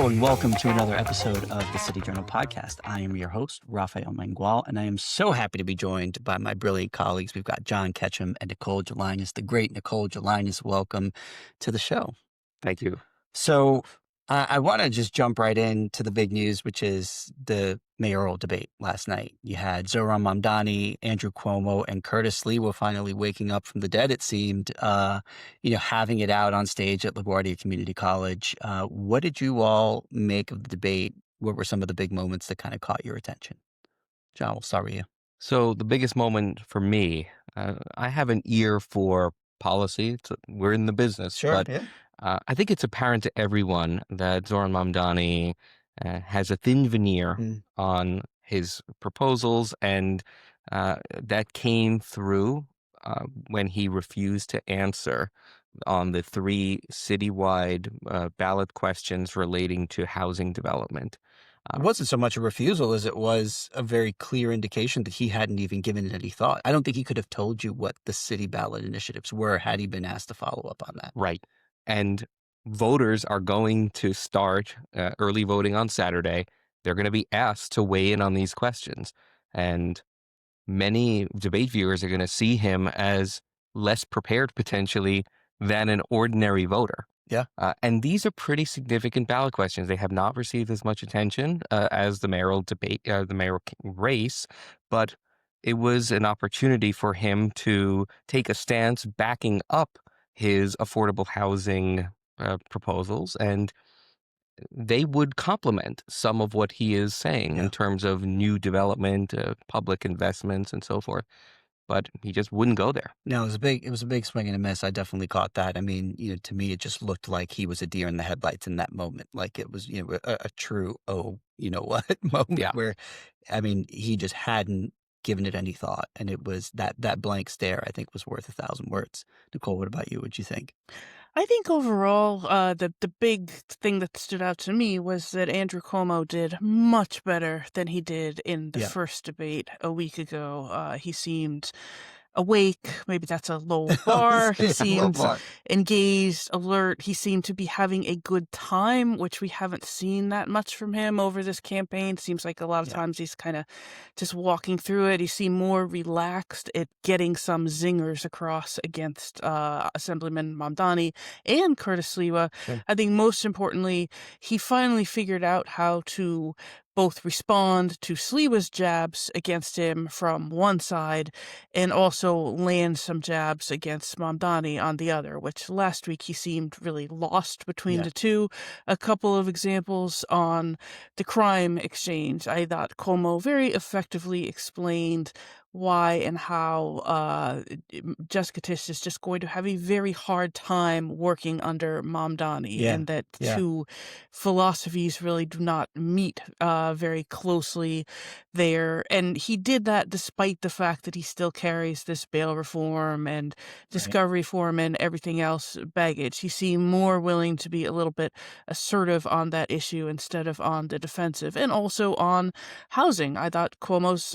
Hello and welcome to another episode of the City Journal podcast. I am your host, Rafael Mangual, and I am so happy to be joined by my brilliant colleagues. We've got John Ketcham and Nicole Gelinas, the great Nicole Gelinas. Welcome to the show. Thank you. So I want to just jump right into the big news, which is the mayoral debate last night. You had Zohran Mamdani, Andrew Cuomo, and Curtis Sliwa finally waking up from the dead, it seemed, having it out on stage at LaGuardia Community College. What did you all make of the debate? What were some of the big moments that kind of caught your attention? John, we'll start with you. So the biggest moment for me, I have an ear for policy. We're in the business. Sure, but I think it's apparent to everyone that Zohran Mamdani has a thin veneer on his proposals, and that came through when he refused to answer on the 3 citywide ballot questions relating to housing development. It wasn't so much a refusal as it was a very clear indication that he hadn't even given it any thought. I don't think he could have told you what the city ballot initiatives were had he been asked to follow up on that. Right. And voters are going to start early voting on Saturday. They're going to be asked to weigh in on these questions. And many debate viewers are going to see him as less prepared potentially than an ordinary voter. Yeah. And these are pretty significant ballot questions. They have not received as much attention as the mayoral debate, the mayoral race, but it was an opportunity for him to take a stance backing up his affordable housing proposals, and they would complement some of what he is saying in terms of new development, public investments, and so forth. But he just wouldn't go there. No, it was a big swing and a miss. I definitely caught that. I mean, to me, it just looked like he was a deer in the headlights in that moment. Like it was, a true, moment where, I mean, he just hadn't given it any thought. And it was that blank stare, I think, was worth 1,000 words. Nicole, what about you? What'd you think? I think overall, the big thing that stood out to me was that Andrew Cuomo did much better than he did in the first debate a week ago. He seemed awake. Maybe that's a low bar. He seemed engaged, alert. He seemed to be having a good time, which we haven't seen that much from him over this campaign. Seems like a lot of times he's kind of just walking through it. He seemed more relaxed at getting some zingers across against Assemblyman Mamdani and Curtis Sliwa. Sure. I think most importantly, he finally figured out how to both respond to Sliwa's jabs against him from one side and also land some jabs against Mamdani on the other, which last week he seemed really lost between the two. A couple of examples on the crime exchange. I thought Cuomo very effectively explained why and how Jessica Tisch is just going to have a very hard time working under Mamdani, and that two philosophies really do not meet very closely there. And he did that despite the fact that he still carries this bail reform and discovery reform and everything else baggage. He seemed more willing to be a little bit assertive on that issue instead of on the defensive, and also on housing. I thought Cuomo's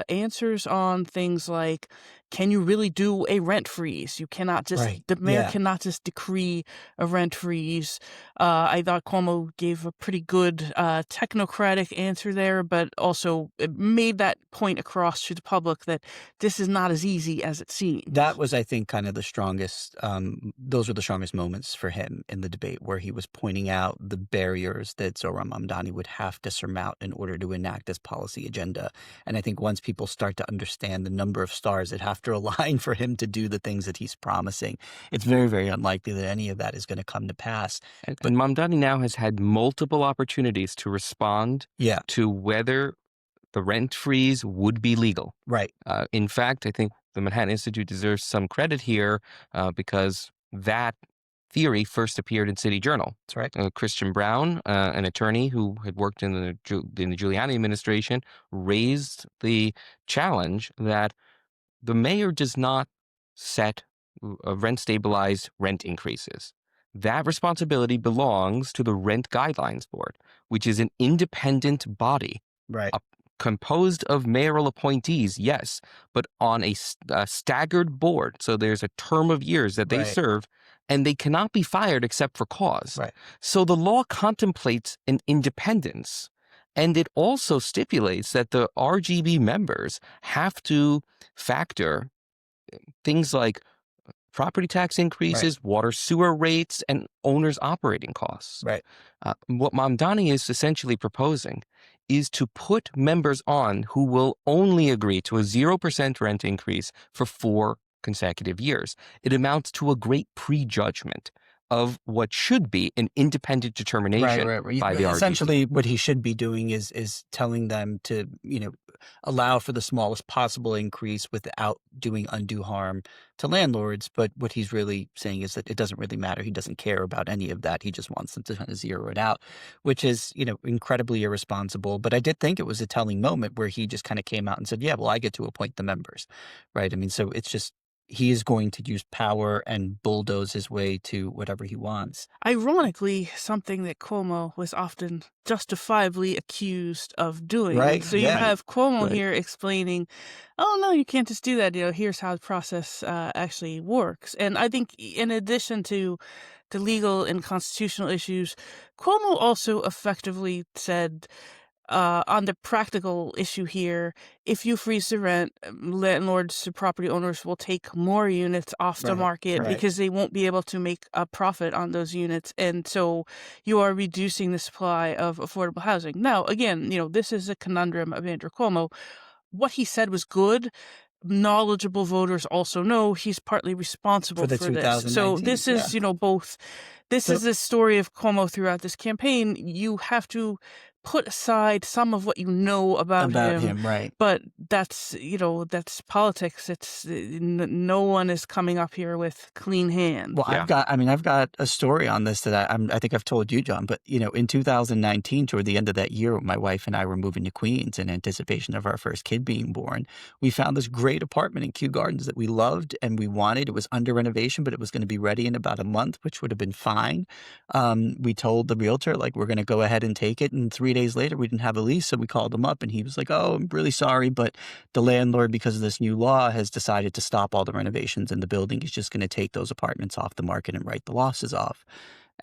answers on things like, can you really do a rent freeze? You cannot just, the mayor cannot just decree a rent freeze. I thought Cuomo gave a pretty good technocratic answer there, but also it made that point across to the public that this is not as easy as it seems. That was, I think, kind of the strongest, those were the strongest moments for him in the debate, where he was pointing out the barriers that Zohran Mamdani would have to surmount in order to enact this policy agenda. And I think once people start to understand the number of stars that have to align for him to do the things that he's promising, it's very, very unlikely that any of that is going to come to pass. But Mamdani now has had multiple opportunities to respond to whether the rent freeze would be legal. Right. In fact, I think the Manhattan Institute deserves some credit here because that theory first appeared in City Journal. That's right. Christian Brown, an attorney who had worked in the Giuliani administration, raised the challenge that the mayor does not set rent-stabilized rent increases. That responsibility belongs to the Rent Guidelines Board, which is an independent body. Right. Composed of mayoral appointees, yes, but on a staggered board. So there's a term of years that they serve and they cannot be fired except for cause. Right. So the law contemplates an independence, and it also stipulates that the RGB members have to factor things like property tax increases, water sewer rates, and owners' operating costs. Right. What Mamdani is essentially proposing is to put members on who will only agree to a 0% rent increase for 4 consecutive years. It amounts to a great prejudgment of what should be an independent determination by the RGB. Essentially, what he should be doing is telling them to, allow for the smallest possible increase without doing undue harm to landlords. But what he's really saying is that it doesn't really matter. He doesn't care about any of that. He just wants them to kind of zero it out, which is, incredibly irresponsible. But I did think it was a telling moment where he just kind of came out and said, yeah, well, I get to appoint the members, right? I mean, so it's just, he is going to use power and bulldoze his way to whatever he wants. Ironically, something that Cuomo was often justifiably accused of doing. Right, So you have Cuomo here explaining, oh, no, you can't just do that. Here's how the process actually works. And I think in addition to the legal and constitutional issues, Cuomo also effectively said, on the practical issue here, if you freeze the rent, landlords, property owners will take more units off the market because they won't be able to make a profit on those units. And so you are reducing the supply of affordable housing. Now, again, this is a conundrum of Andrew Cuomo. What he said was good. Knowledgeable voters also know he's partly responsible for this. So this is, both. This is the story of Cuomo throughout this campaign. You have to put aside some of what you know about him, right? But that's that's politics. It's no one is coming up here with clean hands. Well, I've got a story on this that I think I've told you, John. But in 2019, toward the end of that year, my wife and I were moving to Queens in anticipation of our first kid being born. We found this great apartment in Kew Gardens that we loved and we wanted. It was under renovation, but it was going to be ready in about a month, which would have been fine. We told the realtor, we're going to go ahead and take it. And 3 days later, we didn't have a lease. So we called him up and he was like, oh, I'm really sorry, but the landlord, because of this new law, has decided to stop all the renovations in the building. He's just going to take those apartments off the market and write the losses off.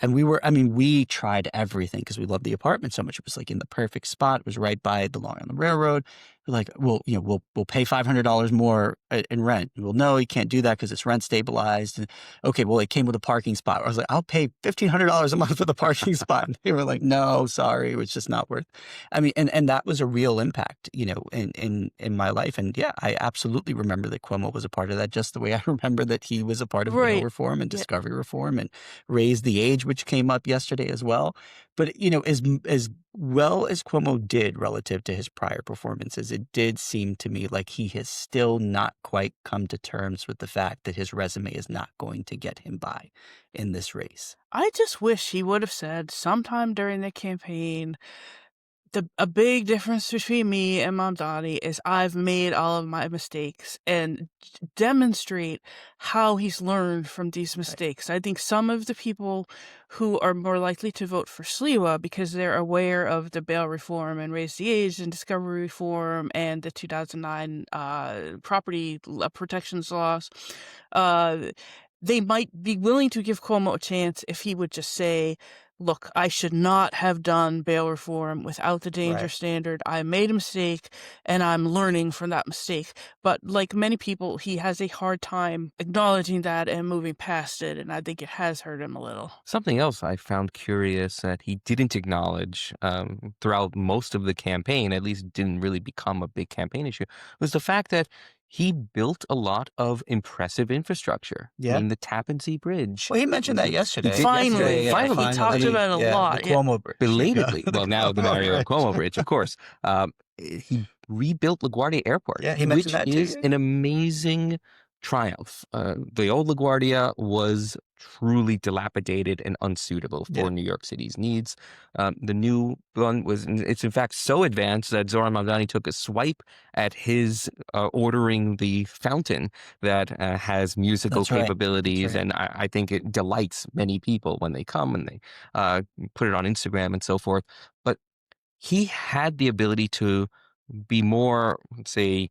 And we tried everything because we loved the apartment so much. It was in the perfect spot. It was right by the Long Island Railroad. We're like, well, we'll pay $500 more in rent. Well, no, you can't do that because it's rent stabilized. And, okay, well, it came with a parking spot. I was like, I'll pay $1,500 a month for the parking spot. And they were like, no, sorry, it's just not worth. And that was a real impact, in my life. And yeah, I absolutely remember that Cuomo was a part of that, just the way I remember that he was a part of bail reform and discovery reform and raised the age, which came up yesterday as well. But, as well as Cuomo did relative to his prior performances, it did seem to me like he has still not quite come to terms with the fact that his resume is not going to get him by in this race. I just wish he would have said sometime during the campaign, a big difference between me and Mamdani is I've made all of my mistakes, and demonstrate how he's learned from these mistakes. I think some of the people who are more likely to vote for Sliwa because they're aware of the bail reform and raise the age and discovery reform and the 2009 property protections laws, they might be willing to give Cuomo a chance if he would just say, look, I should not have done bail reform without the danger standard. I made a mistake and I'm learning from that mistake. But like many people, he has a hard time acknowledging that and moving past it. And I think it has hurt him a little. Something else I found curious that he didn't acknowledge throughout most of the campaign, at least didn't really become a big campaign issue, was the fact that he built a lot of impressive infrastructure. Yeah. The Tappan Zee Bridge. Well, he mentioned that yesterday. Finally. He talked about it a lot. The Cuomo Bridge. Belatedly. Well, now the Mario Cuomo Bridge, of course. He rebuilt LaGuardia Airport. Yeah, he mentioned that too. Which is an amazing triumph. The old LaGuardia was truly dilapidated and unsuitable for New York City's needs. The new one it's in fact so advanced that Zohran Mamdani took a swipe at his ordering the fountain that has musical capabilities. And I think it delights many people when they come and they put it on Instagram and so forth. But he had the ability to be more, say,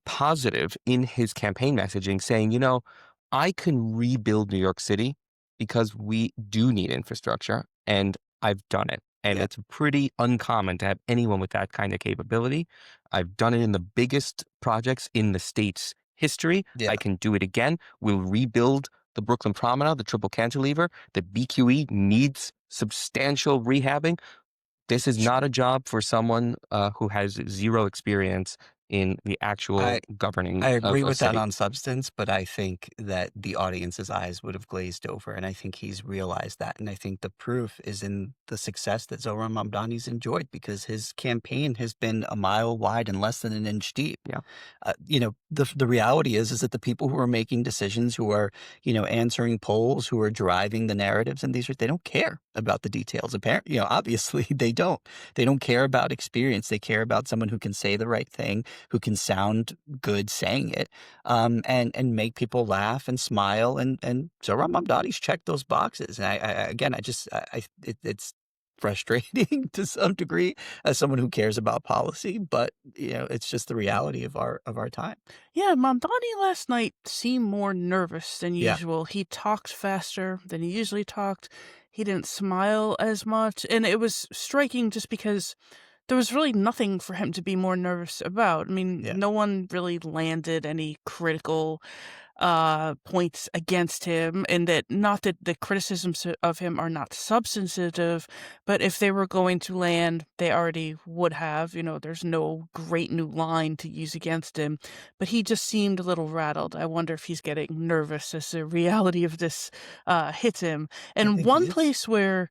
positive in his campaign messaging, saying, I can rebuild New York City because we do need infrastructure, and I've done it. And Yeah. it's pretty uncommon to have anyone with that kind of capability. I've done it in the biggest projects in the state's history. Yeah. I can do it again. We'll rebuild the Brooklyn Promenade, the triple cantilever. The BQE needs substantial rehabbing. This is not a job for someone who has zero experience in the actual governing I of agree a with that city. on substance, but I think that the audience's eyes would have glazed over, and I think he's realized that. And I think the proof is in the success that Zohran Mamdani's enjoyed, because his campaign has been a mile wide and less than an inch deep. Yeah. The reality is that the people who are making decisions, who are, answering polls, who are driving the narratives, and they don't care about the details. Apparently, obviously they don't. They don't care about experience. They care about someone who can say the right thing, who can sound good saying it, and make people laugh and smile. And Zohran Mamdani's checked those boxes. And it's frustrating to some degree as someone who cares about policy, but it's just the reality of our time. Yeah, Mamdani last night seemed more nervous than Yeah. usual. He talked faster than he usually talked. He didn't smile as much, and it was striking just because there was really nothing for him to be more nervous about. I mean, Yeah. no one really landed any critical points against him, and that not that the criticisms of him are not substantive, but if they were going to land, they already would have. There's no great new line to use against him, but he just seemed a little rattled. I wonder if he's getting nervous as the reality of this hits him. I And think one he is. place where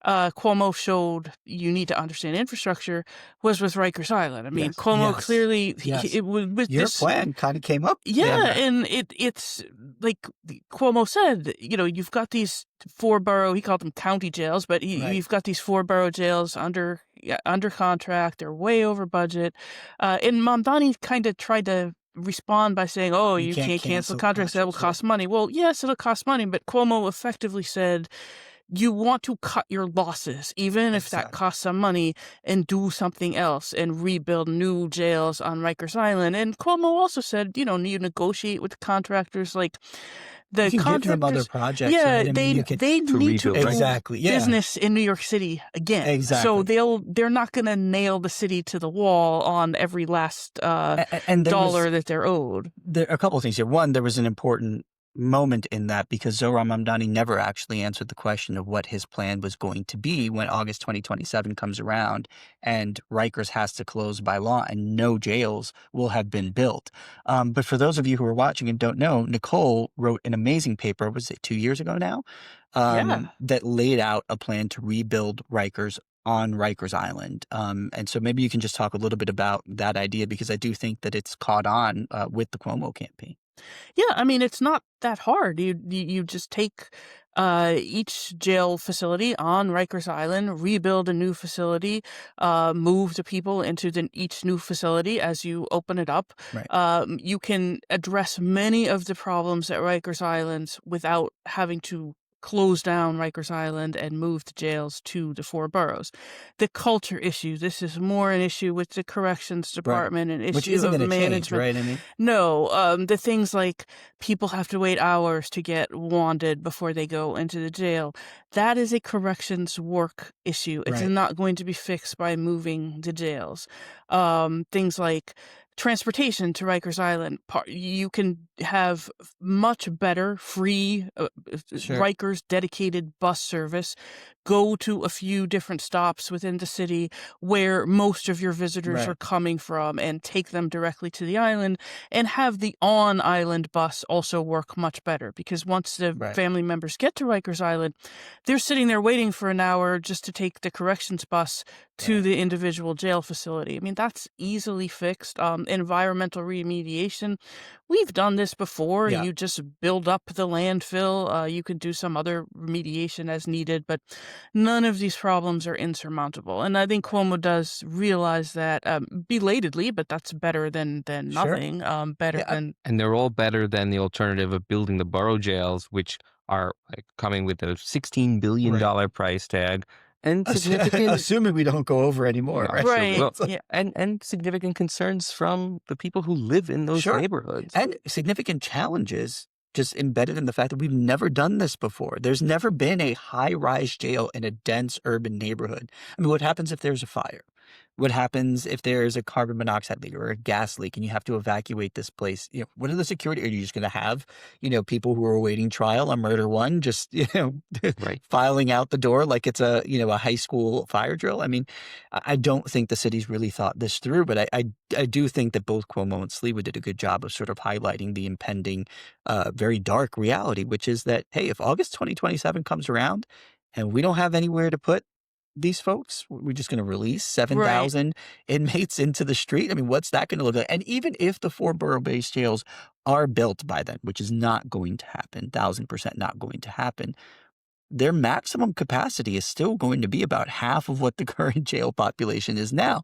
Cuomo showed you need to understand infrastructure was with Rikers Island. I mean, Yes, Cuomo yes, clearly yes. it was with Your this. plan kind of came up. Yeah, and it's like Cuomo said, you've got these 4 borough, he called them county jails, but Right. you've got these 4 borough jails under contract. They're way over budget. And Mamdani kind of tried to respond by saying, oh, You you can't can't cancel cancel contracts. That will contracts, cost money. Well, yes, it'll cost money, but Cuomo effectively said, you want to cut your losses, even if that Exactly. costs some money, and do something else and rebuild new jails on Rikers Island. And Cuomo also said, you negotiate with the contractors, like the You can give them other contractors. projects, Yeah, right? I mean, you could they to need to rebuild, do right? exactly, yeah, business in New York City again. So exactly. they're not going to nail the city to the wall on every last And dollar that they're owed. there a couple of things here. One, there was an important moment in that because Zohran Mamdani never actually answered the question of what his plan was going to be when August 2027 comes around and Rikers has to close by law and no jails will have been built. But for those of you who are watching and don't know, Nicole wrote an amazing paper, was it 2 years ago now, Yeah. that laid out a plan to rebuild Rikers on Rikers Island. And so maybe you can just talk a little bit about that idea, because I do think that it's caught on with the Cuomo campaign. Yeah, I mean, it's not that hard. You just take each jail facility on Rikers Island, rebuild a new facility, move the people into each new facility as you open it up. Right. You can address many of the problems at Rikers Island without having to close down Rikers Island and move the jails to the 4 boroughs. The culture issue, this is more an issue with the corrections department, an Which issue isn't of going to change, management. right? I mean, No, the things like people have to wait hours to get wanted before they go into the jail. That is a corrections work issue. It's right. not going to be fixed by moving the jails. Things like transportation to Rikers Island. You can have much better free Sure. Rikers dedicated bus service. Go to a few different stops within the city where most of your visitors Right. are coming from and take them directly to the island, and have the on-island bus also work much better, because once the Right. family members get to Rikers Island, they're sitting there waiting for an hour just to take the corrections bus to Right. the individual jail facility. I mean, that's easily fixed. Environmental remediation, we've done this before. Yeah. You just build up the landfill. You could do some other remediation as needed, but none of these problems are insurmountable. And I think Cuomo does realize that, belatedly, but that's better than Sure. nothing. Better Yeah, than And they're all better than the alternative of building the borough jails, which are coming with a $16 billion right. price tag and significant. Assuming we don't go over anymore, No, right? sure, right. well, Yeah. and significant concerns from the people who live in those Sure. neighborhoods. And significant challenges just embedded in the fact that we've never done this before. There's never been a high-rise jail in a dense urban neighborhood. I mean, what happens if there's a fire? What happens if there's a carbon monoxide leak or a gas leak and you have to evacuate this place? What are the security? Are you just going to have, people who are awaiting trial on murder one just, Right. filing out the door like it's a high school fire drill? I mean, I don't think the city's really thought this through, but I do think that both Cuomo and Sliwa did a good job of sort of highlighting the impending, very dark reality, which is that, hey, if August 2027 comes around and we don't have anywhere to put these folks, we're just going to release 7,000 inmates into the street. I mean, what's that going to look like? And even if the 4 borough-based jails are built by then, which is not going to happen, 1,000% not going to happen, their maximum capacity is still going to be about half of what the current jail population is now.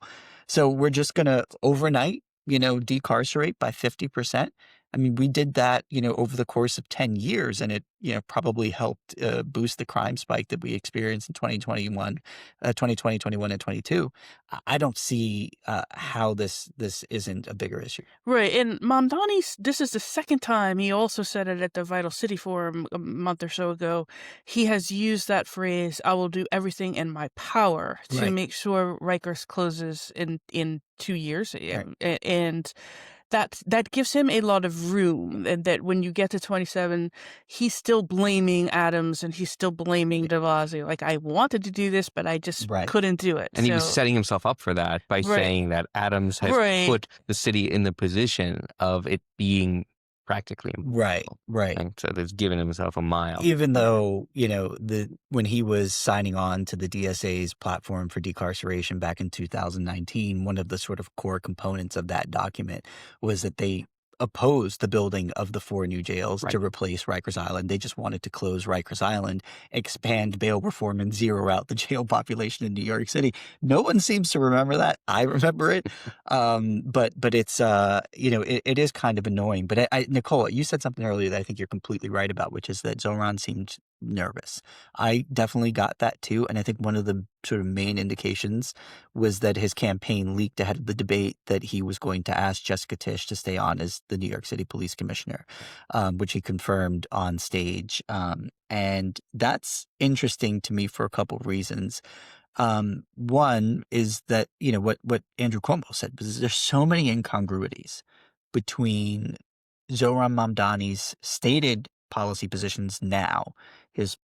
So we're just going to overnight, decarcerate by 50%. I mean, we did that, over the course of 10 years, and it, probably helped boost the crime spike that we experienced in 2021, 2020, 21, and 22. I don't see how this isn't a bigger issue. Right. And Mamdani, this is the second time, he also said it at the Vital City Forum a month or so ago, he has used that phrase, I will do everything in my power to Right. make sure Rikers closes in 2 years. Right. And that gives him a lot of room, and that when you get to 27, he's still blaming Adams and he's still blaming de Blasio. Like, I wanted to do this, but I just Right. couldn't do it. And he was So- setting himself up for that by Right. saying that Adams has Right. put the city in the position of it being practically Right. impossible. Right. And so there's given himself a mile. Even though, when he was signing on to the DSA's platform for decarceration back in 2019, one of the sort of core components of that document was that they opposed the building of the 4 new jails Right. to replace Rikers Island. They just wanted to close Rikers Island, expand bail reform, and zero out the jail population in New York City. No one seems to remember that. I remember it. But it's, it is kind of annoying. But Nicole, you said something earlier that I think you're completely right about, which is that Zoran seemed nervous. I definitely got that too. And I think one of the sort of main indications was that his campaign leaked ahead of the debate that he was going to ask Jessica Tisch to stay on as the New York City Police Commissioner, which he confirmed on stage. And that's interesting to me for a couple of reasons. One is that, what Andrew Cuomo said, because there's so many incongruities between Zoran Mamdani's stated policy positions now, his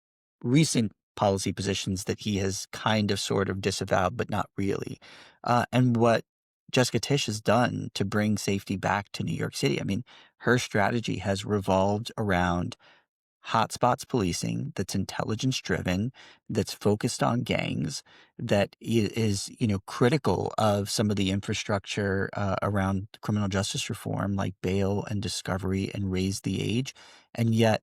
recent policy positions that he has kind of sort of disavowed, but not really, and what Jessica Tisch has done to bring safety back to New York City. I mean, her strategy has revolved around hotspots policing that's intelligence driven, that's focused on gangs, that is, critical of some of the infrastructure around criminal justice reform, like bail and discovery and raise the age. And yet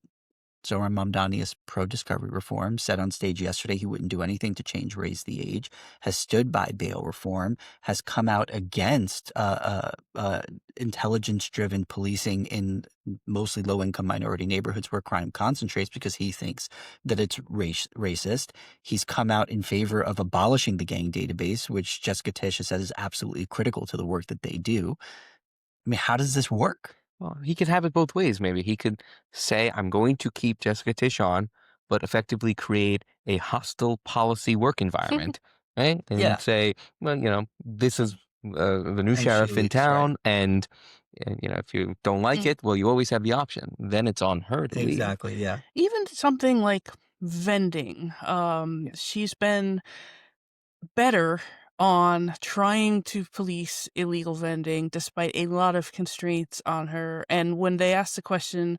Zoran Mamdani is pro-discovery reform, said on stage yesterday he wouldn't do anything to change raise the age, has stood by bail reform, has come out against intelligence-driven policing in mostly low-income minority neighborhoods where crime concentrates because he thinks that it's racist. He's come out in favor of abolishing the gang database, which Jessica Tisch has said is absolutely critical to the work that they do. I mean, how does this work? Well, he could have it both ways. Maybe he could say, I'm going to keep Jessica Tisch on, but effectively create a hostile policy work environment, right? And Yeah. say, well, this is the new And sheriff she in leaves, right. town, and if you don't like it, well, you always have the option. Then it's on her to leave. Exactly, yeah. Even something like vending, she's been better on trying to police illegal vending despite a lot of constraints on her. And when they asked the question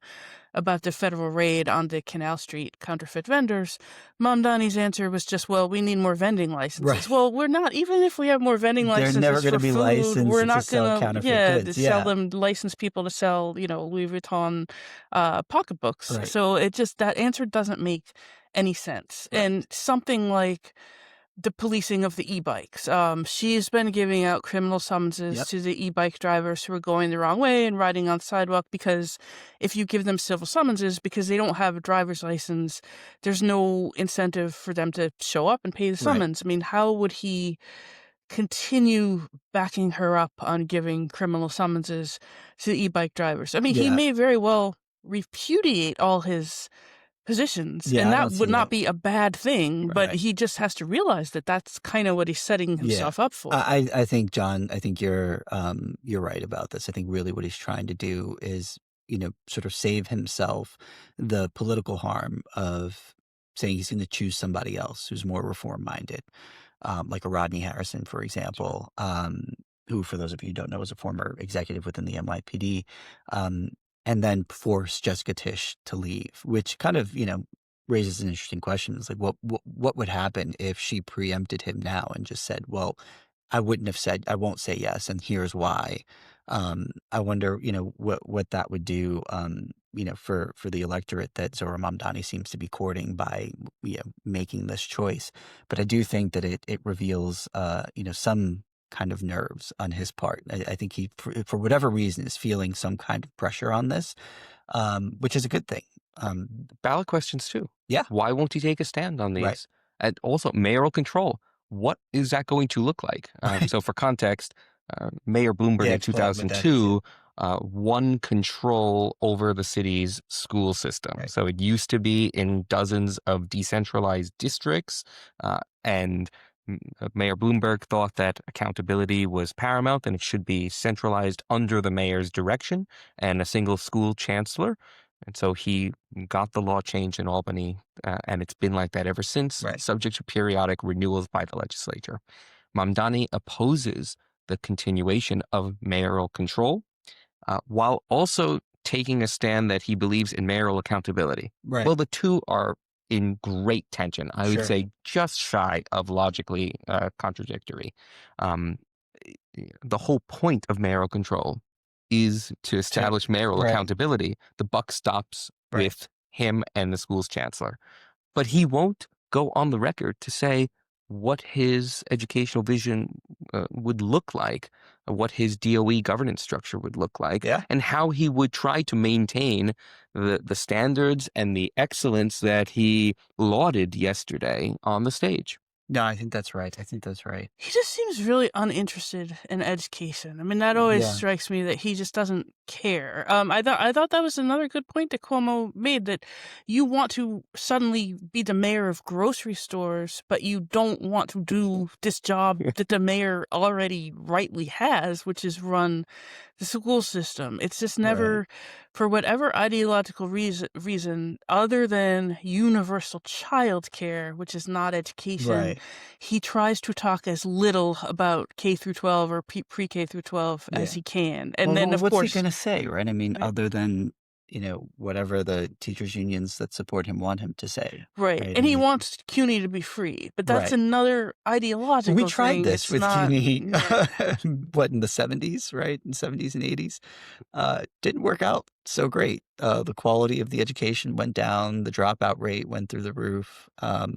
about the federal raid on the Canal Street counterfeit vendors, Mamdani's answer was just, well, we need more vending licenses. Right. Well, we're not, even if we have more vending They're licenses never for gonna be food, licensed we're to not sell gonna, counterfeit goods, to yeah. sell them, license people to sell, Louis Vuitton pocketbooks. Right. So that answer doesn't make any sense. Right. And something like the policing of the e-bikes. She's been giving out criminal summonses Yep. to the e-bike drivers who are going the wrong way and riding on the sidewalk, because if you give them civil summonses because they don't have a driver's license, there's no incentive for them to show up and pay the Right. summons. I mean, how would he continue backing her up on giving criminal summonses to the e-bike drivers? I mean, he Yeah. may very well repudiate all his positions, Yeah, and I that don't would see not that. be a bad thing, but Right. he just has to realize that that's kind of what he's setting Yeah. himself up for. I think, John, I think you're right about this. I think really what he's trying to do is, sort of save himself the political harm of saying he's going to choose somebody else who's more reform minded, like a Rodney Harrison, for example, who, for those of you who don't know, is a former executive within the NYPD, um, and then force Jessica Tisch to leave, which kind of, raises an interesting question. It's like, what would happen if she preempted him now and just said, well, I won't say yes, and here's why. I wonder, what that would do, for the electorate that Zohran Mamdani seems to be courting by, making this choice. But I do think that it reveals, some kind of nerves on his part. I think he, for whatever reason, is feeling some kind of pressure on this, which is a good thing. Ballot questions too. Yeah, Why won't he take a stand on right, these? And also mayoral control. What is that going to look like? right. So for context, Mayor Bloomberg Yeah, in explain what that is. Yeah. 2002 won control over the city's school system. Right, So it used to be in dozens of decentralized districts, and Mayor Bloomberg thought that accountability was paramount and it should be centralized under the mayor's direction and a single school chancellor. And so he got the law changed in Albany, and it's been like that ever since, right, subject to periodic renewals by the legislature. Mamdani opposes the continuation of mayoral control, while also taking a stand that he believes in mayoral accountability. right. Well, the two are in great tension. I would Sure. say just shy of logically contradictory. Um, the whole point of mayoral control is to establish mayoral Right, accountability. The buck stops right. with him and the school's chancellor. But he won't go on the record to say what his educational vision would look like, what his DOE governance structure would look like, Yeah. and how he would try to maintain the standards and the excellence that he lauded yesterday on the stage. No, I think that's right. I think that's right. He just seems really uninterested in education. I mean, that always Yeah. strikes me that he just doesn't care. I thought that was another good point that Cuomo made, that you want to suddenly be the mayor of grocery stores, but you don't want to do this job that the mayor already rightly has, which is run the school system. It's just Right. never, for whatever ideological reason other than universal child care, which is not education, Right. he tries to talk as little about K through 12 or pre-K through 12 Yeah. as he can. And Well, then, of what's he course, going to say, right? I mean, right, other than, whatever the teachers' unions that support him want him to say, right. right? I And he mean, wants CUNY to be free, but that's right. another We ideological tried thing. this It's with not, CUNY, yeah, what, in the 70s, right? In 70s and 80s. Didn't work out so great. The quality of the education went down. The dropout rate went through the roof.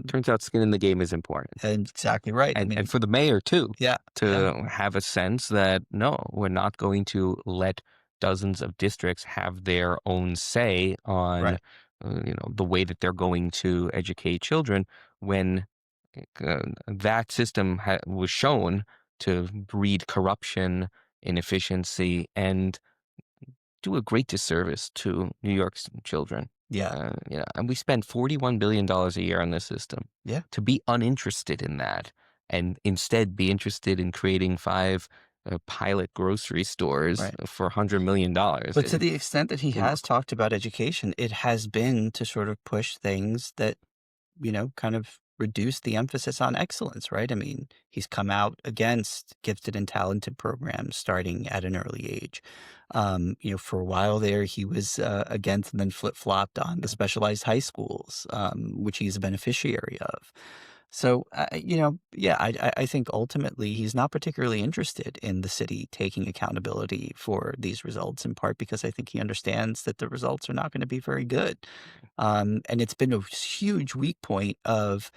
Turns out skin in the game is important. And exactly right. I And mean, for the mayor too, yeah, to have a sense that no, we're not going to let dozens of districts have their own say on right. the way that they're going to educate children when that system was shown to breed corruption, inefficiency, and do a great disservice to New York's children. Yeah. And we spend $41 billion a year on this system. Yeah. To be uninterested in that and instead be interested in creating 5 pilot grocery stores Right. for $100 million. But to the extent that he has remarkable. talked about education, it has been to sort of push things that, kind of reduce the emphasis on excellence, right? I mean, he's come out against gifted and talented programs starting at an early age. For a while there, he was against and then flip-flopped on the specialized high schools, which he's a beneficiary of. So, yeah, I think ultimately he's not particularly interested in the city taking accountability for these results, in part because I think he understands that the results are not going to be very good. And it's been a huge weak point of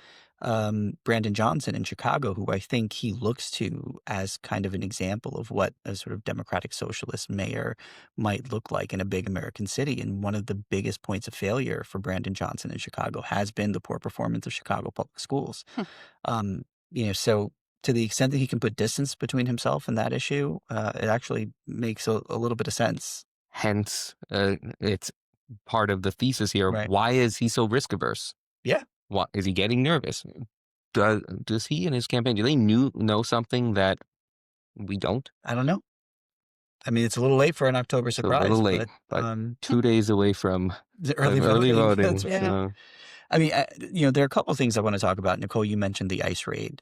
Brandon Johnson in Chicago, who I think he looks to as kind of an example of what a sort of democratic socialist mayor might look like in a big American city. And one of the biggest points of failure for Brandon Johnson in Chicago has been the poor performance of Chicago public schools. So to the extent that he can put distance between himself and that issue, it actually makes a little bit of sense. Hence, it's part of the thesis here. Right. Why is he so risk averse? Yeah. What is he getting nervous? Does he and his campaign, do they know something that we don't? I don't know. I mean, it's a little late for an October It's a little surprise, late, but 2 days away from the early early voting. voting. That's right. Yeah. I mean, there are a couple of things I want to talk about. Nicole, you mentioned the ICE raid.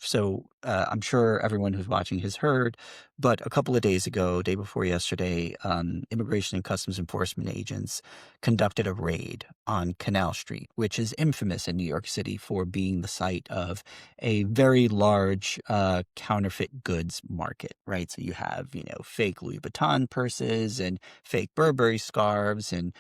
So I'm sure everyone who's watching has heard, but a couple of days ago, day before yesterday, Immigration and Customs Enforcement agents conducted a raid on Canal Street, which is infamous in New York City for being the site of a very large counterfeit goods market, right? So you have, fake Louis Vuitton purses and fake Burberry scarves and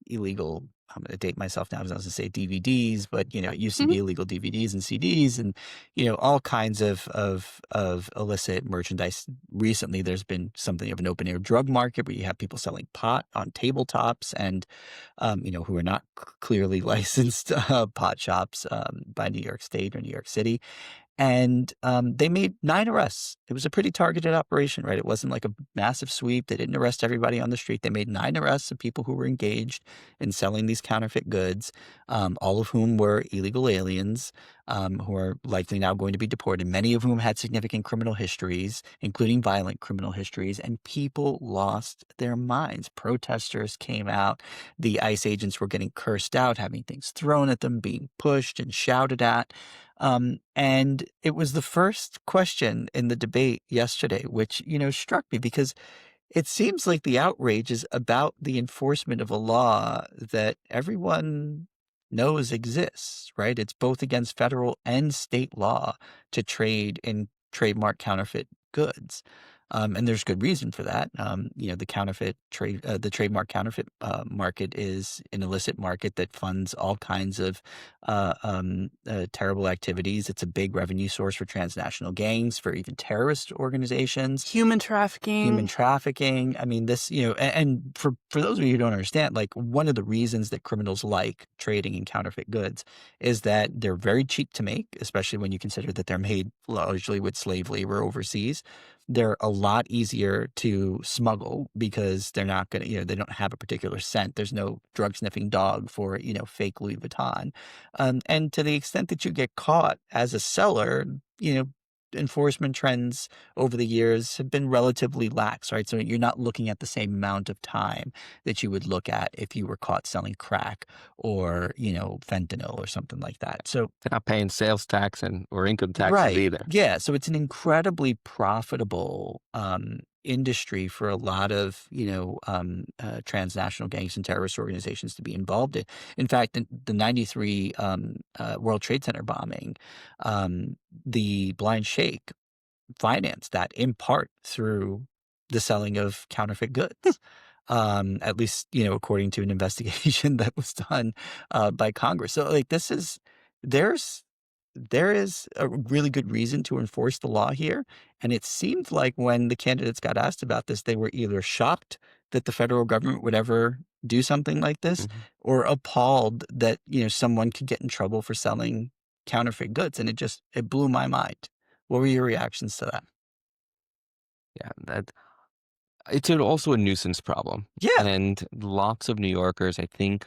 illegal. I'm going to date myself now because I was going to say DVDs, but it used to be illegal DVDs and CDs, and all kinds of illicit merchandise. Recently, there's been something of an open air drug market where you have people selling pot on tabletops, and who are not clearly licensed pot shops by New York State or New York City. And they made 9 arrests. It was a pretty targeted operation, right? It wasn't like a massive sweep. They didn't arrest everybody on the street. They made 9 arrests of people who were engaged in selling these counterfeit goods, all of whom were illegal aliens who are likely now going to be deported, many of whom had significant criminal histories, including violent criminal histories, and people lost their minds. Protesters came out. The ICE agents were getting cursed out, having things thrown at them, being pushed and shouted at. And it was the first question in the debate yesterday, which, struck me because it seems like the outrage is about the enforcement of a law that everyone knows exists, right? It's both against federal and state law to trade in trademark counterfeit goods. And there's good reason for that. The counterfeit trade, the trademark counterfeit market is an illicit market that funds all kinds of terrible activities. It's a big revenue source for transnational gangs, for even terrorist organizations. Human trafficking. I mean, this, and for those of you who don't understand, like one of the reasons that criminals like trading in counterfeit goods is that they're very cheap to make, especially when you consider that they're made largely with slave labor overseas. They're a lot easier to smuggle because they're not going to, they don't have a particular scent. There's no drug sniffing dog for, fake Louis Vuitton. And to the extent that you get caught as a seller, enforcement trends over the years have been relatively lax, right? So you're not looking at the same amount of time that you would look at if you were caught selling crack or, fentanyl or something like that. So they're not paying sales tax or income taxes either. Yeah. So it's an incredibly profitable industry for a lot of, transnational gangs and terrorist organizations to be involved in. In fact, the 93 World Trade Center bombing, the Blind Sheikh financed that in part through the selling of counterfeit goods. At least, according to an investigation that was done by Congress. So like there is a really good reason to enforce the law here. And it seemed like when the candidates got asked about this, they were either shocked that the federal government would ever do something like this or appalled that, someone could get in trouble for selling counterfeit goods. And it blew my mind. What were your reactions to that? Yeah, it's also a nuisance problem. Yeah. And lots of New Yorkers, I think,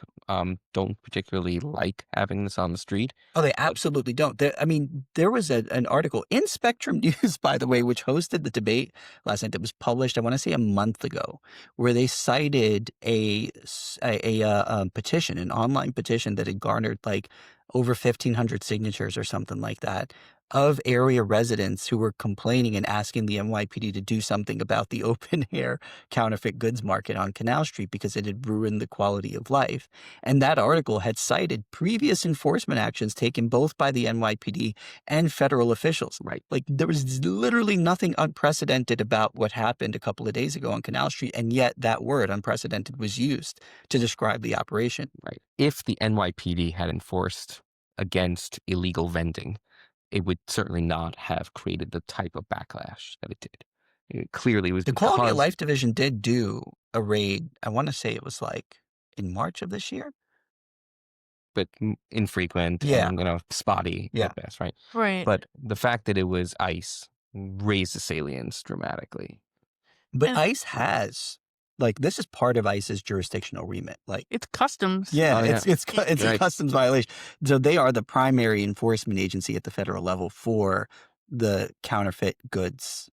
don't particularly like having this on the street. Oh, they absolutely don't. There was an article in Spectrum News, by the way, which hosted the debate last night that was published, I want to say a month ago, where they cited a petition, an online petition that had garnered like over 1,500 signatures or something like that of area residents who were complaining and asking the NYPD to do something about the open air counterfeit goods market on Canal Street because it had ruined the quality of life. And that article had cited previous enforcement actions taken both by the NYPD and federal officials. Right. Like there was literally nothing unprecedented about what happened a couple of days ago on Canal Street. And yet that word unprecedented was used to describe the operation. Right. If the NYPD had enforced against illegal vending, it would certainly not have created the type of backlash that it did. It clearly was the Quality of Life Division did do a raid. I want to say it was like in March of this year, but infrequent and spotty at best, right? Right. But the fact that it was ICE raised the salience dramatically. But ICE has like this is part of ICE's jurisdictional remit. Like, It's customs. yeah, Oh, yeah. it's a Right. customs violation. So they are the primary enforcement agency at the federal level for the counterfeit goods,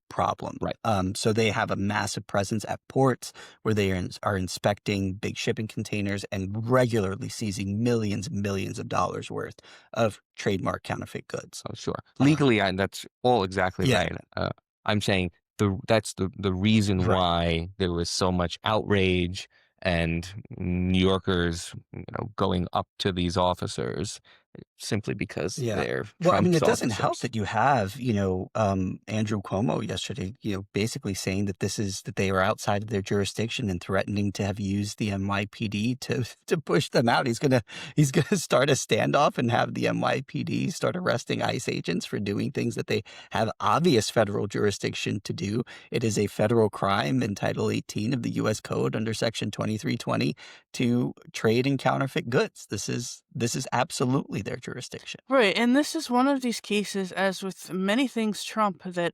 problem. Right. So they have a massive presence at ports where they are inspecting big shipping containers and regularly seizing millions and millions of dollars worth of trademark counterfeit goods. Oh, sure. Legally, that's all exactly Yeah. right. I'm saying that's the reason Right. why there was so much outrage and New Yorkers, going up to these officers simply because Yeah. they're Well, I mean, Trump's it doesn't help officers. that you have, Andrew Cuomo yesterday, basically saying that they are outside of their jurisdiction and threatening to have used the NYPD to push them out. He's gonna start a standoff and have the NYPD start arresting ICE agents for doing things that they have obvious federal jurisdiction to do. It is a federal crime in Title 18 of the U.S. Code under Section 2320 to trade in counterfeit goods. This is absolutely their jurisdiction. Right, and this is one of these cases, as with many things Trump, that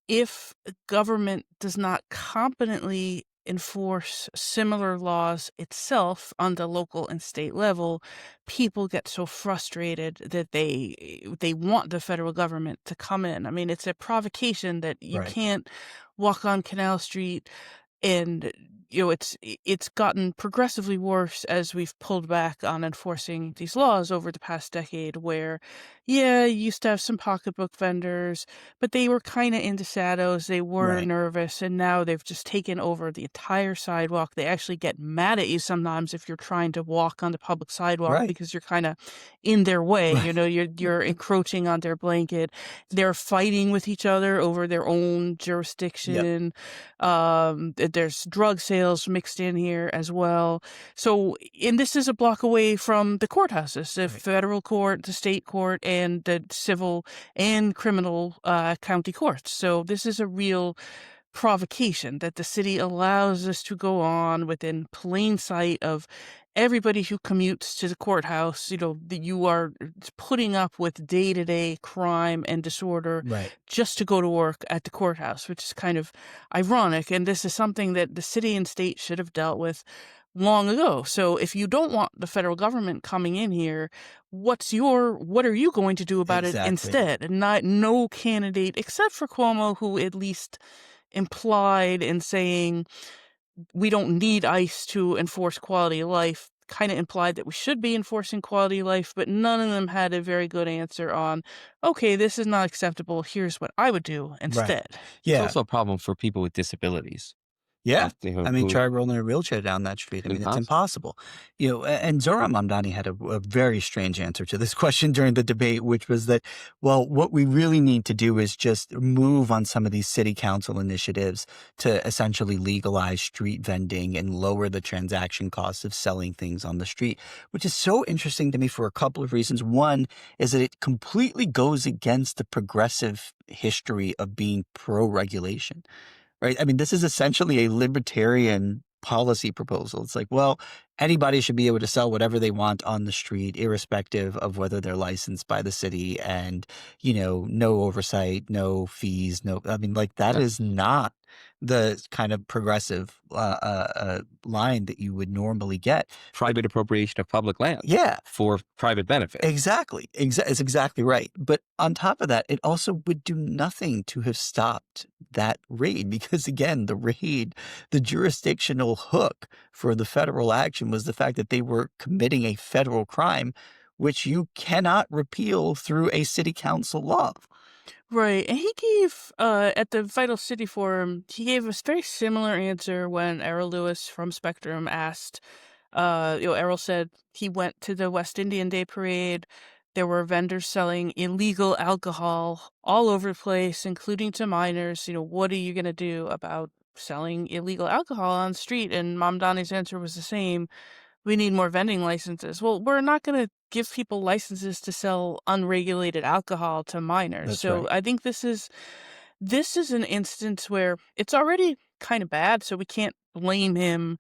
if government does not competently enforce similar laws itself on the local and state level, people get so frustrated that they want the federal government to come in. I mean, it's a provocation that you Right. can't walk on Canal Street and it's gotten progressively worse as we've pulled back on enforcing these laws over the past decade, where you used to have some pocketbook vendors, but they were kind of in the shadows. They were Right. nervous, and now they've just taken over the entire sidewalk. They actually get mad at you sometimes if you're trying to walk on the public sidewalk Right. because you're kind of in their way. Right. You're encroaching on their blanket. They're fighting with each other over their own Yep. jurisdiction. There's drug sales mixed in here as well. So, and this is a block away from the courthouses, the Right. federal court, the state court, and the civil and criminal county courts. So this is a real provocation that the city allows this to go on within plain sight of everybody who commutes to the courthouse. That you are putting up with day-to-day crime and disorder Right. just to go to work at the courthouse, which is kind of ironic. And this is something that the city and state should have dealt with long ago. So if you don't want the federal government coming in here, what are you going to do about it Exactly. instead? And no candidate except for Cuomo, who at least implied in saying we don't need ICE to enforce quality of life, kind of implied that we should be enforcing quality of life, but none of them had a very good answer on, okay, this is not acceptable. Here's what I would do Right. instead. It's Yeah. also a problem for people with disabilities. Yeah. I mean, Who try rolling a wheelchair down that street. I mean, it's impossible. impossible. And Zohran Mamdani had a very strange answer to this question during the debate, which was that, well, what we really need to do is just move on some of these city council initiatives to essentially legalize street vending and lower the transaction costs of selling things on the street, which is so interesting to me for a couple of reasons. One is that it completely goes against the progressive history of being pro-regulation. Right? I mean, this is essentially a libertarian policy proposal. It's like, well, anybody should be able to sell whatever they want on the street, irrespective of whether they're licensed by the city, and, no oversight, no fees, I mean, like, that Yeah. is not the kind of progressive line that you would normally get. Private appropriation of public land Yeah. for private benefit. Exactly. It's exactly right. But on top of that, it also would do nothing to have stopped that raid because, again, the jurisdictional hook for the federal action was the fact that they were committing a federal crime, which you cannot repeal through a city council law. Right, and he gave, at the Vital City Forum, he gave a very similar answer when Errol Lewis from Spectrum asked. Errol said he went to the West Indian Day Parade. There were vendors selling illegal alcohol all over the place, including to minors. What are you going to do about selling illegal alcohol on the street? And Mamdani's answer was the same. We need more vending licenses. Well, we're not going to give people licenses to sell unregulated alcohol to minors. That's So right. I think this is an instance where it's already kind of bad, so we can't blame him,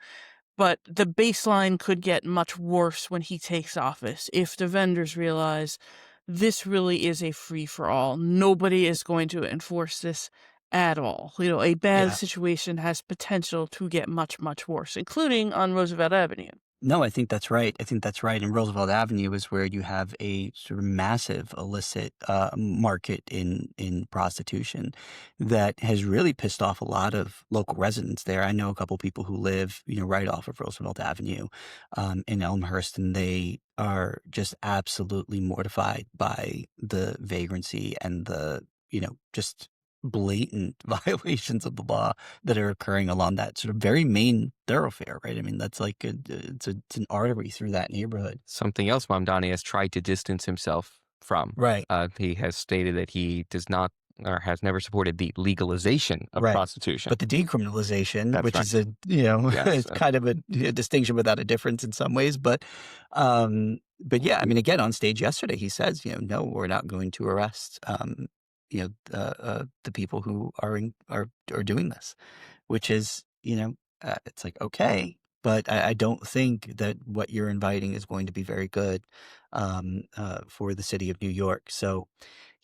but the baseline could get much worse when he takes office if the vendors realize this really is a free-for-all. Nobody is going to enforce this at all. A bad Yeah. situation has potential to get much, much worse, including on Roosevelt Avenue. No, I think that's right. I think that's right. And Roosevelt Avenue is where you have a sort of massive illicit market in prostitution that has really pissed off a lot of local residents there. I know a couple people who live, right off of Roosevelt Avenue in Elmhurst, and they are just absolutely mortified by the vagrancy and the, just blatant violations of the law that are occurring along that sort of very main thoroughfare, right? I mean, that's like it's an artery through that neighborhood. Something else Mamdani has tried to distance himself from. Right, He has stated that he does not or has never supported the legalization of right. prostitution. But the decriminalization, That's which right. is Yes. it's kind of a distinction without a difference in some ways. But yeah, I mean, again, on stage yesterday, he says, no, we're not going to arrest, the people who are doing this, which is, it's like, okay, but I don't think that what you're inviting is going to be very good for the city of New York. So,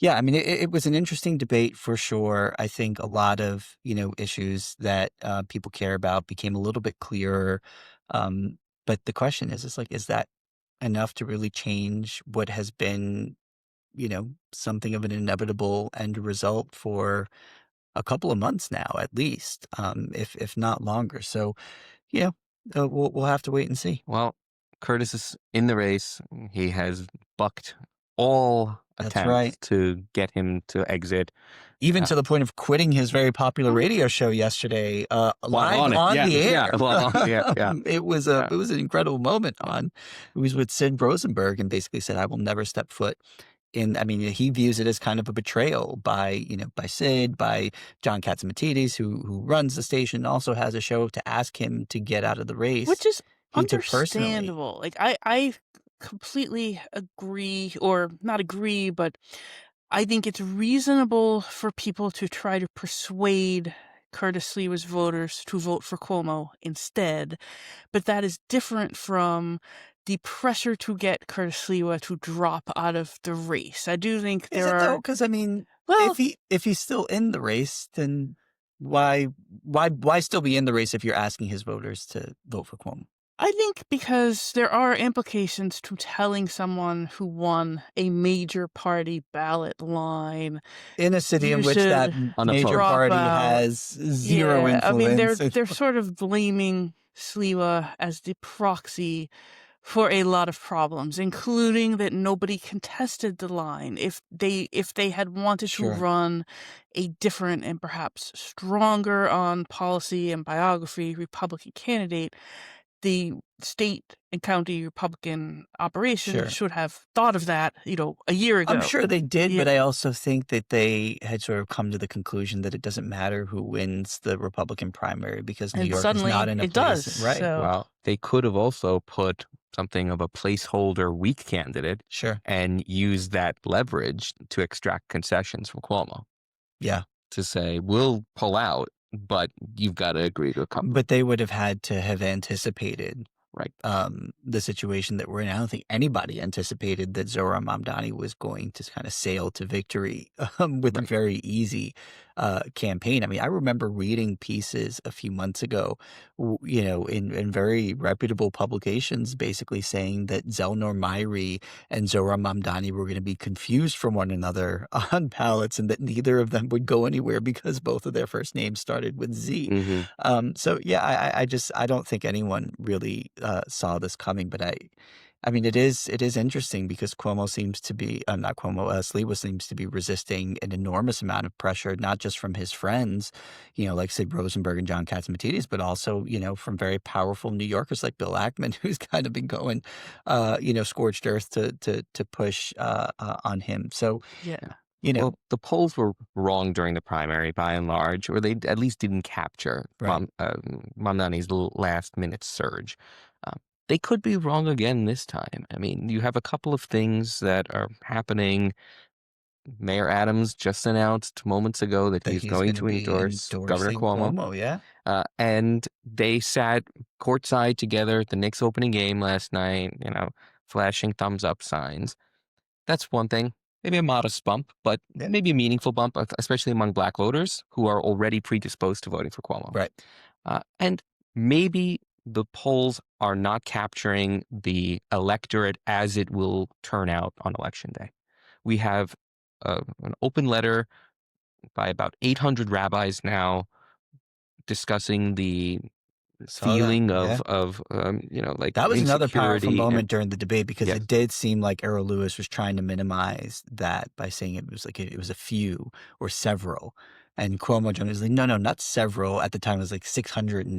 yeah, I mean, it was an interesting debate for sure. I think a lot of, issues that people care about became a little bit clearer. But the question is like, is that enough to really change what has been, something of an inevitable end result for a couple of months now, at least, if not longer. So, yeah, we'll have to wait and see. Well, Curtis is in the race. He has bucked all That's attempts right. to get him to exit. Even to the point of quitting his very popular radio show yesterday, live on it. on Yeah, the air. yeah, while on the air, yeah. It was Yeah. it was an incredible moment. It was with Sid Rosenberg, and basically said, "I will never step foot in." I mean, he views it as kind of a betrayal by by Sid, by John Catsimatidis, who runs the station, also has a show, to ask him to get out of the race. Which is He took personally. understandable. Like, I completely agree, or not agree, but I think it's reasonable for people to try to persuade Curtis Sliwa's voters to vote for Cuomo instead, but that is different from the pressure to get Curtis Sliwa to drop out of the race. I do think Is there it though? are, Because I mean, well, if he's still in the race, then why still be in the race if you're asking his voters to vote for Cuomo? I think because there are implications to telling someone who won a major party ballot line, In a city you in which that should major Unopposed. drop party out. has zero Yeah, I mean, influence. they're sort of blaming Sliwa as the proxy for a lot of problems, including that nobody contested the line. If they had wanted to Sure. run a different and perhaps stronger on policy and biography Republican candidate, the state and county Republican operations Sure. should have thought of that, a year ago. I'm sure they did, Yeah. but I also think that they had sort of come to the conclusion that it doesn't matter who wins the Republican primary because New And York is suddenly not in a it place, does. right? So Well, they could have also put something of a placeholder weak candidate Sure. and use that leverage to extract concessions from Cuomo Yeah. to say, we'll pull out, but you've got to agree to a couple. But they would have had to have anticipated Right. the situation that we're in. I don't think anybody anticipated that Zohran Mamdani was going to kind of sail to victory with a Right. very easy campaign. I mean, I remember reading pieces a few months ago, in very reputable publications, basically saying that Zelnor Myri and Zohran Mamdani were going to be confused from one another on ballots, and that neither of them would go anywhere because both of their first names started with Z. Mm-hmm. So yeah, I don't think anyone really saw this coming, but I mean, it is interesting because Cuomo seems to be not Cuomo, Sliwa seems to be resisting an enormous amount of pressure, not just from his friends, like Sid Rosenberg and John Catsimatidis, but also from very powerful New Yorkers like Bill Ackman, who's kind of been going, scorched earth to push on him. So yeah. Well, the polls were wrong during the primary by and large, or they at least didn't capture Right. Mamdani's last-minute surge. They could be wrong again this time. I mean, you have a couple of things that are happening. Mayor Adams just announced moments ago that he's going to be endorse Governor endorsing Cuomo. yeah. And they sat courtside together at the Knicks opening game last night, flashing thumbs up signs. That's one thing. maybe a modest bump, but Yeah. maybe a meaningful bump, especially among Black voters who are already predisposed to voting for Cuomo. Right. And maybe the polls are not capturing the electorate as it will turn out on election day. We have an open letter by about 800 rabbis now discussing the Saw that. feeling Yeah. of like That was another powerful insecurity moment and during the debate because yes, it did seem like Errol Lewis was trying to minimize that by saying it was like it was a few or several. And Cuomo jumped in, was like, no, not several. At the time, it was like 680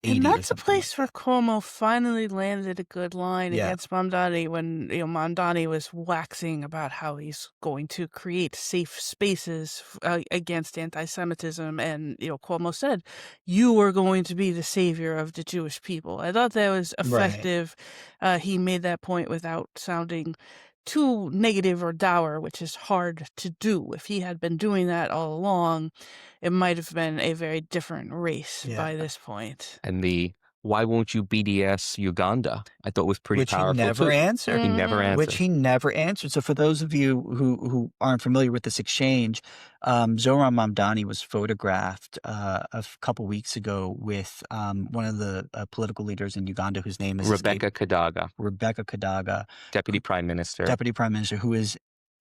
And or that's a something like place where Cuomo finally landed a good line Yeah. against Mamdani when, Mamdani was waxing about how he's going to create safe spaces against anti-Semitism. And, Cuomo said, you are going to be the savior of the Jewish people. I thought that was Right. effective. He made that point without sounding too negative or dour, which is hard to do. If he had been doing that all along, it might have been a very different race Yeah. by this point. and the why won't you BDS Uganda? I thought was pretty Which he powerful never too. answered. He never answered. Which he never answered. So for those of you who aren't familiar with this exchange, Zohran Mamdani was photographed a couple weeks ago with one of the political leaders in Uganda whose name is Rebecca Kadaga, Deputy Prime Minister, who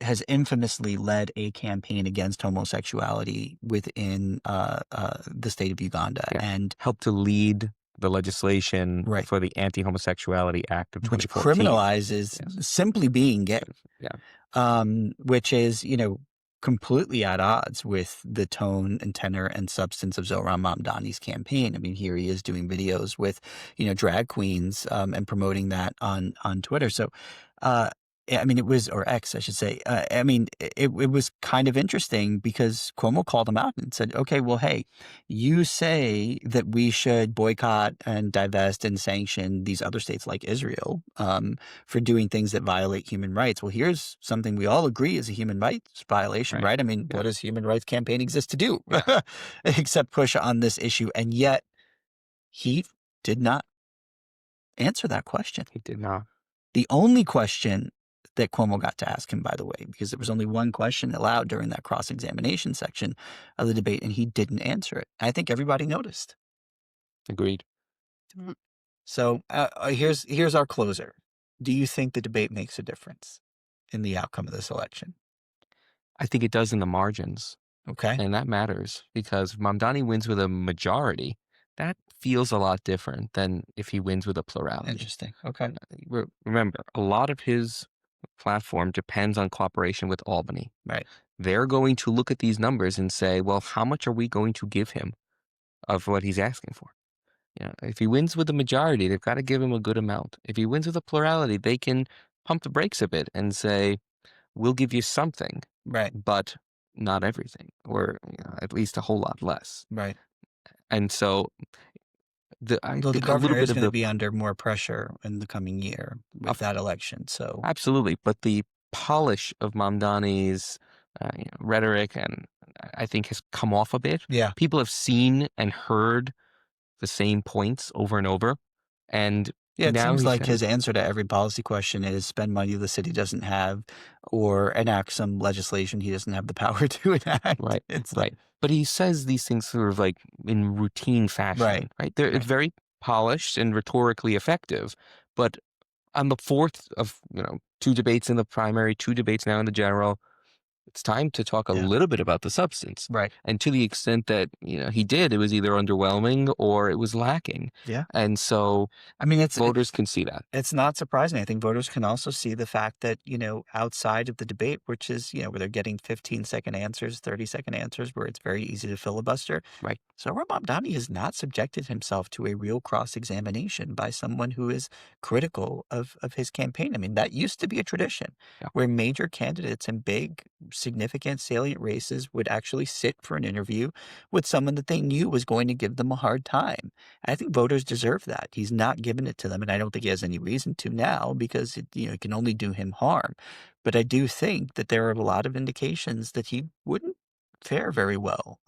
has infamously led a campaign against homosexuality within the state of Uganda and helped to lead the legislation Right. for the Anti-Homosexuality Act of which 2014. criminalizes simply being gay. Yeah. Which is, completely at odds with the tone and tenor and substance of Zohran Mamdani's campaign. I mean, here he is doing videos with, drag queens and promoting that on Twitter. So, it was, or X, I should say. It was kind of interesting because Cuomo called him out and said, okay, well, hey, you say that we should boycott and divest and sanction these other states like Israel for doing things that violate human rights. Well, here's something we all agree is a human rights violation, right? I mean, what does Human Rights Campaign exist to do except push on this issue? And yet he did not answer that question. He did not. The only question that Cuomo got to ask him, by the way, because there was only one question allowed during that cross-examination section of the debate, and he didn't answer it. I think everybody noticed. Agreed. So here's our closer. Do you think the debate makes a difference in the outcome of this election? I think it does in the margins. Okay. And that matters because if Mamdani wins with a majority, that feels a lot different than if he wins with a plurality. Interesting. Okay. Remember, a lot of his platform depends on cooperation with Albany. Right. They're going to look at these numbers and say, well, how much are we going to give him of what he's asking for? If he wins with a majority, they've got to give him a good amount. If he wins with a plurality, they can pump the brakes a bit and say, we'll give you something, right, but not everything, or at least a whole lot less. Right. And so the governor is going to be under more pressure in the coming year with that election. So absolutely, but the polish of Mamdani's rhetoric, and I think, has come off a bit. Yeah, people have seen and heard the same points over and over, and it seems like his answer to every policy question is spend money the city doesn't have, or enact some legislation he doesn't have the power to enact. Right, right. But he says these things sort of like in routine fashion, right? It's very polished and rhetorically effective. But on the fourth of 2 debates in the primary, 2 debates now in the general, it's time to talk a little bit about the substance. Right. And to the extent that, he did, it was either underwhelming or it was lacking. Yeah. And so, voters can see that. It's not surprising. I think voters can also see the fact that, outside of the debate, which is, where they're getting 15-second answers, 30-second answers, where it's very easy to filibuster. Right. So Mamdani has not subjected himself to a real cross-examination by someone who is critical of his campaign. I mean, that used to be a tradition where major candidates in big, significant, salient races would actually sit for an interview with someone that they knew was going to give them a hard time. I think voters deserve that. He's not given it to them, and I don't think he has any reason to now because it can only do him harm. But I do think that there are a lot of indications that he wouldn't fare very well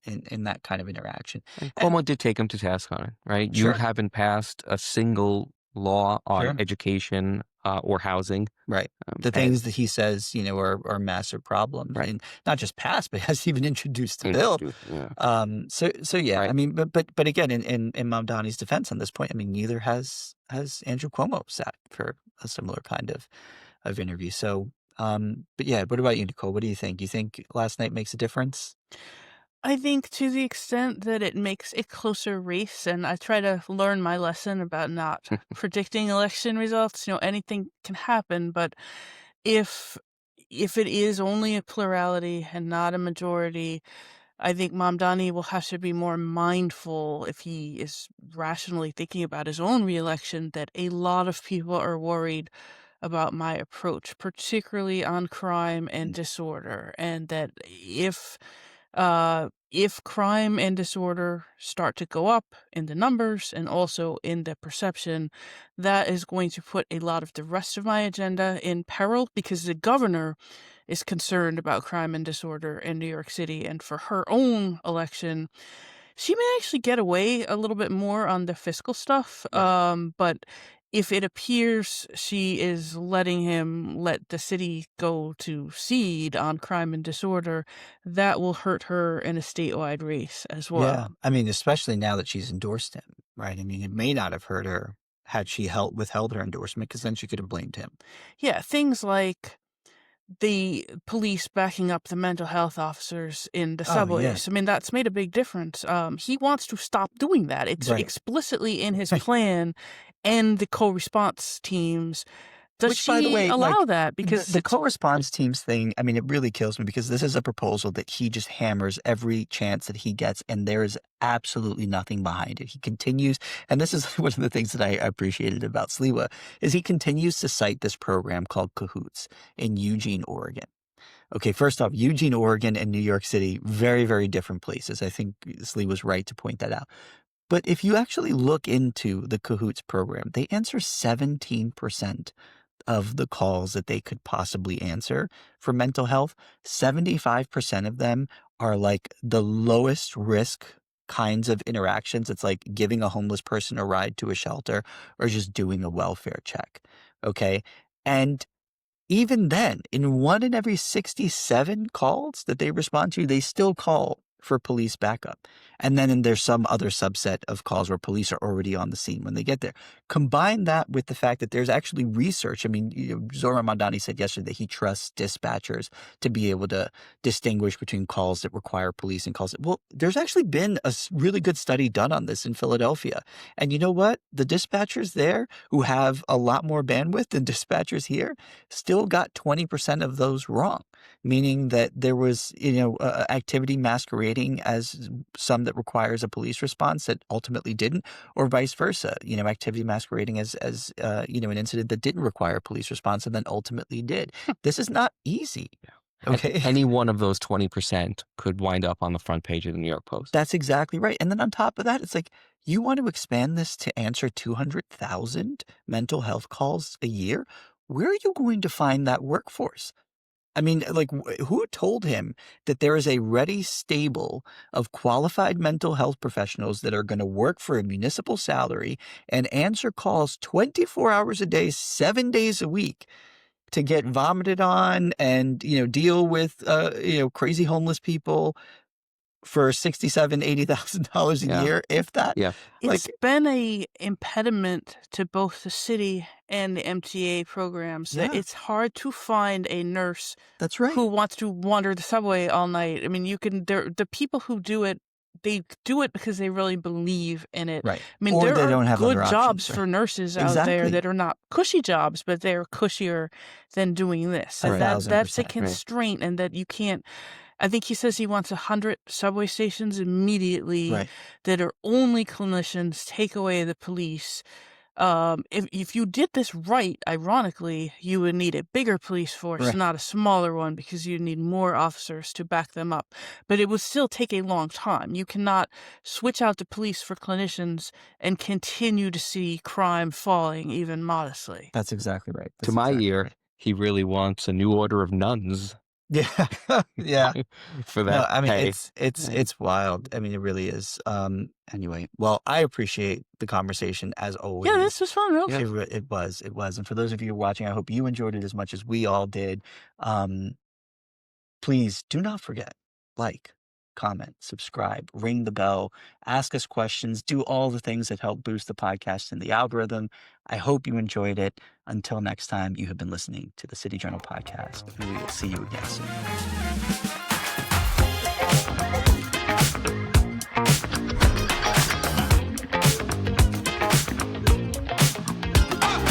in that kind of interaction. And Cuomo did take him to task on it, right? You haven't passed a single law on education, or housing. Right. The And things that he says, are massive problems, Right. and not just passed, but has even introduced the bill. Yeah. So yeah, I Right. mean, but again, in Mamdani's defense on this point, I mean, neither has Andrew Cuomo sat for a similar kind of interview. So, but yeah, what about you, Nicole? What do you think? You think last night makes a difference? I think to the extent that it makes a closer race, and I try to learn my lesson about not predicting election results. Anything can happen, but if if it is only a plurality and not a majority, I think Mamdani will have to be more mindful if he is rationally thinking about his own reelection that a lot of people are worried about my approach, particularly on crime and disorder, and that if crime and disorder start to go up in the numbers and also in the perception, that is going to put a lot of the rest of my agenda in peril because the governor is concerned about crime and disorder in New York City. And for her own election, she may actually get away a little bit more on the fiscal stuff. But if it appears she is letting him let the city go to seed on crime and disorder, that will hurt her in a statewide race as well. Yeah, I mean, especially now that she's endorsed him, right? I mean, it may not have hurt her had she withheld her endorsement, because then she could have blamed him. Yeah, things like the police backing up the mental health officers in the Oh yeah, subways. I mean, that's made a big difference. He wants to stop doing that. It's right. explicitly in his plan and the co-response teams. Does Which, by the she way, allow that? Because the co-response teams thing, I mean, it really kills me, because this is a proposal that he just hammers every chance that he gets, and there is absolutely nothing behind it. He continues, and this is one of the things that I appreciated about Sliwa, is he continues to cite this program called Cahoots in Eugene, Oregon. Okay, first off, Eugene, Oregon and New York City, very, very different places. I think Slee was right to point that out. But if you actually look into the Cahoots program, they answer 17% of the calls that they could possibly answer for mental health. 75% of them are like the lowest risk kinds of interactions. It's like giving a homeless person a ride to a shelter or just doing a welfare check. Okay. And even then, in 1 in every 67 calls that they respond to, they still call for police backup. And then there's some other subset of calls where police are already on the scene when they get there. Combine that with the fact that there's actually research. I mean, Zohran Mamdani said yesterday that he trusts dispatchers to be able to distinguish between calls that require police and calls that, well, there's actually been a really good study done on this in Philadelphia. And you know what? The dispatchers there, who have a lot more bandwidth than dispatchers here, still got 20% of those wrong, meaning that there was, activity masquerading as some that requires a police response that ultimately didn't, or vice versa, activity masquerading as an incident that didn't require a police response and then ultimately did. This is not easy. Okay. Any one of those 20% could wind up on the front page of the New York Post. That's exactly right. And then on top of that, it's like, you want to expand this to answer 200,000 mental health calls a year? Where are you going to find that workforce? I mean, like, who told him that there is a ready stable of qualified mental health professionals that are going to work for a municipal salary and answer calls 24 hours a day, 7 days a week, to get vomited on and, deal with, crazy homeless people for $67,000-$80,000 a year, if that? Yeah. It's been a impediment to both the city and the MTA programs. Yeah. It's hard to find a nurse That's right. who wants to wander the subway all night. I mean, the people who do it, they do it because they really believe in it. Right. I mean, Or there they are don't have good other jobs options, right? for nurses out there Exactly. that are not cushy jobs, but they're cushier than doing this. Right. That's a 1,000%, right. constraint, and that you can't. I think he says he wants 100 subway stations immediately Right. that are only clinicians, take away the police. If you did this right, ironically, you would need a bigger police force, Right. not a smaller one, because you need more officers to back them up. But it would still take a long time. You cannot switch out the police for clinicians and continue to see crime falling even modestly. That's exactly right. To my ear, he really wants a new order of nuns Yeah. Yeah. for No, that I mean, pay. it's wild. I mean, it really is. Anyway, well, I appreciate the conversation as Yeah, always. this was fun, Ralph. Yeah. It was. And for those of you watching, I hope you enjoyed it as much as we all did. Please do not forget, like, comment, subscribe, ring the bell, ask us questions, do all the things that help boost the podcast and the algorithm. I hope you enjoyed it. Until next time, you have been listening to the City Journal podcast, and we will see you again soon.